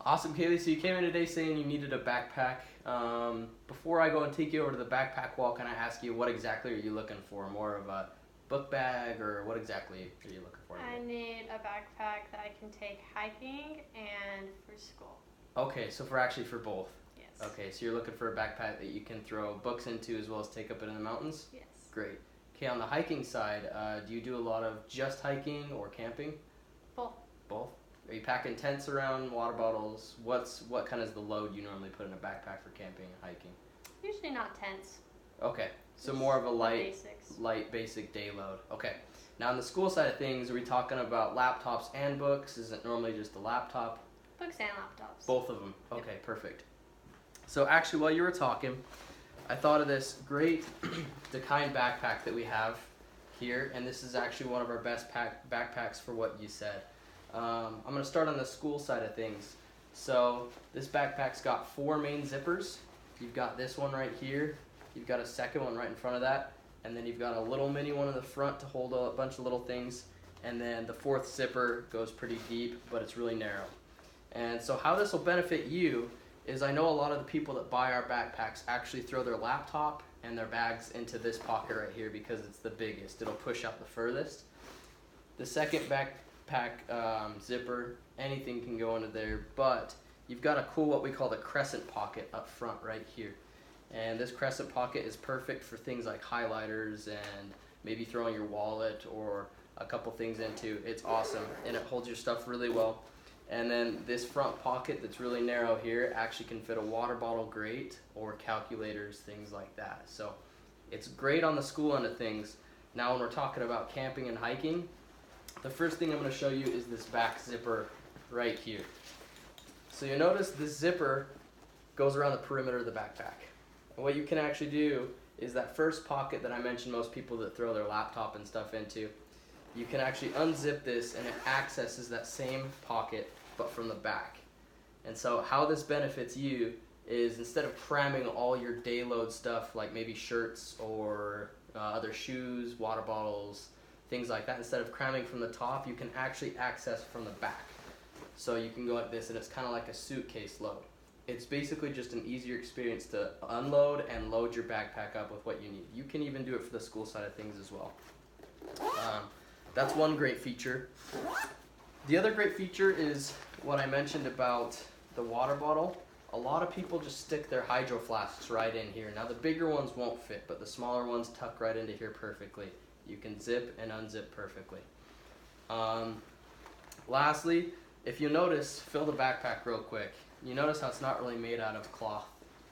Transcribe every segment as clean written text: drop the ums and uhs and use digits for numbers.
Awesome, Kaylee. So you came in today saying you needed a backpack. Before I go and take you over to the backpack wall, can I ask you what exactly are you looking for? More of a book bag, or what exactly are you looking for? I need a backpack that I can take hiking and for school. Okay, so for both. Yes. Okay, so you're looking for a backpack that you can throw books into as well as take up into the mountains? Yes. Great. Okay, on the hiking side, do you do a lot of just hiking or camping? Both. Both? Are you packing tents around, water bottles? What kind is the load you normally put in a backpack for camping and hiking? Usually not tents. Okay, so Just more of a basics. light basic day load. Okay. Now on the school side of things, are we talking about laptops and books? Is it normally just a laptop? Books and laptops. Both of them. Okay, perfect. So actually, while you were talking, I thought of this great Dakine backpack that we have here, and this is actually one of our best backpacks for what you said. I'm going to start on the school side of things. So this backpack's got 4 main zippers. You've got this one right here. You've got a second one right in front of that. And then you've got a little mini one in the front to hold a bunch of little things. And then the 4th zipper goes pretty deep, but it's really narrow. And so how this will benefit you is I know a lot of the people that buy our backpacks actually throw their laptop and their bags into this pocket right here because it's the biggest. It'll push out the furthest. The second backpack zipper, anything can go into there, but you've got a cool what we call the crescent pocket up front right here. And this crescent pocket is perfect for things like highlighters and maybe throwing your wallet or a couple things into. It's awesome, and it holds your stuff really well. And then this front pocket that's really narrow here actually can fit a water bottle great, or calculators, things like that. So it's great on the school end of things. Now when we're talking about camping and hiking, the first thing I'm going to show you is this back zipper right here. So you'll notice this zipper goes around the perimeter of the backpack. And what you can actually do is that first pocket that I mentioned most people that throw their laptop and stuff into, you can actually unzip this and it accesses that same pocket but from the back. And so how this benefits you is instead of cramming all your day load stuff like maybe shirts or other shoes, water bottles, things like that, instead of cramming from the top, you can actually access from the back. So you can go like this and it's kind of like a suitcase load. It's basically just an easier experience to unload and load your backpack up with what you need. You can even do it for the school side of things as well. That's one great feature. The other great feature is what I mentioned about the water bottle. A lot of people just stick their hydro flasks right in here. Now the bigger ones won't fit, but the smaller ones tuck right into here perfectly. You can zip and unzip perfectly. Lastly, if you notice, fill the backpack real quick. You notice how it's not really made out of cloth,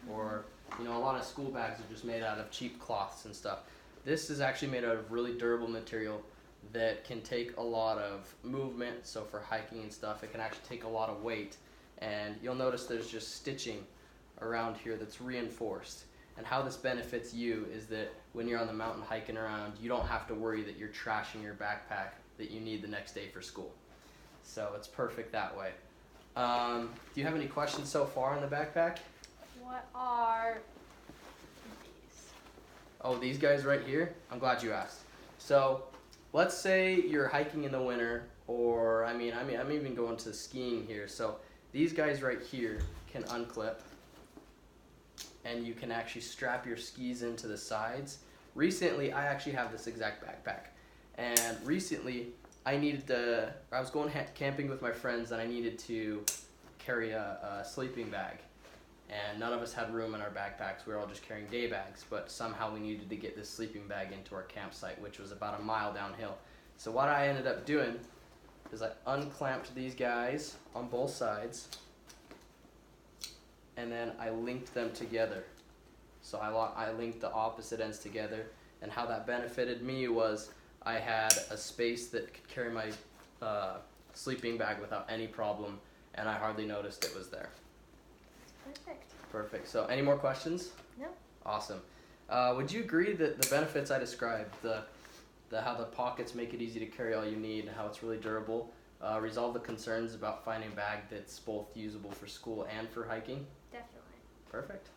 or a lot of school bags are just made out of cheap cloths and stuff. This is actually made out of really durable material that can take a lot of movement. So for hiking and stuff, it can actually take a lot of weight. And you'll notice there's just stitching around here that's reinforced. And how this benefits you is that when you're on the mountain hiking around, you don't have to worry that you're trashing your backpack that you need the next day for school. So it's perfect that way. Do you have any questions so far on the backpack? What are these? Oh, these guys right here? I'm glad you asked. So let's say you're hiking in the winter, or I'm even going to skiing here. So these guys right here can unclip, and you can actually strap your skis into the sides. Recently, I actually have this exact backpack, and recently I was going camping with my friends, and I needed to carry a sleeping bag, and none of us had room in our backpacks. We were all just carrying day bags, but somehow we needed to get this sleeping bag into our campsite, which was about a mile downhill. So what I ended up doing is I unclamped these guys on both sides, and then I linked them together. So I linked the opposite ends together, and how that benefited me was I had a space that could carry my sleeping bag without any problem, and I hardly noticed it was there. Perfect. Perfect. So any more questions? No. Awesome. Would you agree that the benefits I described, how the pockets make it easy to carry all you need, and how it's really durable, resolve the concerns about finding a bag that's both usable for school and for hiking? Definitely. Perfect.